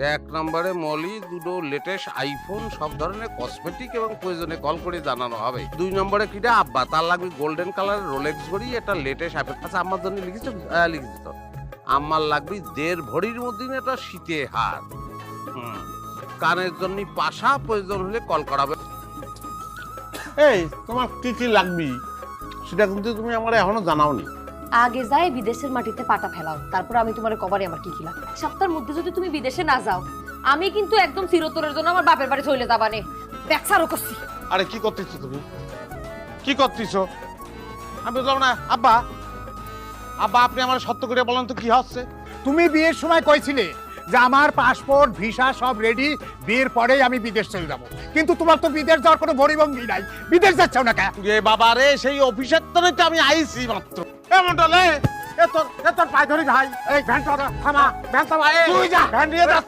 এক নম্বরে মলি, দুটো লেটেস্ট আইফোন, সব ধরনের কসমেটিক এবং প্রয়োজনে কল করে জানানো হবে। 2 নম্বরে কিটা আব্বা, তার লাগবে গোল্ডেন কালারের রোলেক্স ঘড়ি, এটা লেটেস্ট আইফোন। আচ্ছা আম্মার জন্য লিখেছো? লিখেছি তো। আম্মার লাগবে 1.5 ভরির মধ্যে একটা শীতে হার। কানের জন্য পাশা, প্রয়োজন হলে কল করাবে। এই তোমার কি কি লাগবে সেটা কিন্তু তুমি আমার এখনো জানাওনি। আগে যাই বিদেশের মাটিতে পাটা ফেলাও, তারপর আমি তোমার কবারে আমার কি কি লাগে। সপ্তাহের মধ্যে যদি তুমি বিদেশে না যাও, আমি কিন্তু একদম চিরতরের জন্য আমার বাপের বাড়ি চলে যাবানে। ব্যবসারও করছি। আরে কি করতেছো তুমি? কি করতেছো? আমি বুঝলাম না। আব্বা, আব্বা আপনি আমার সত্য করে বলেন তো কি হচ্ছে? তুমি বিয়ের সময় কইছিলে যে আমার পাসপোর্ট ভিসা সব রেডি, বিয়ের পরেই আমি বিদেশ চলে যাব, কিন্তু তোমার তো বিদেশ যাওয়ার কোনো ভরিভঙ্গি নাই। বিদেশ যাচ্ছ না কেন? রে বাবা রে, সেই অফিসের তো আমি আইছি মাত্র। এমন ডলে এ তোর পায়ে ধরি ভাই। এই ভ্যানটা থামা, ভ্যান থামা। তুই যা, ভ্যান নিয়ে যা।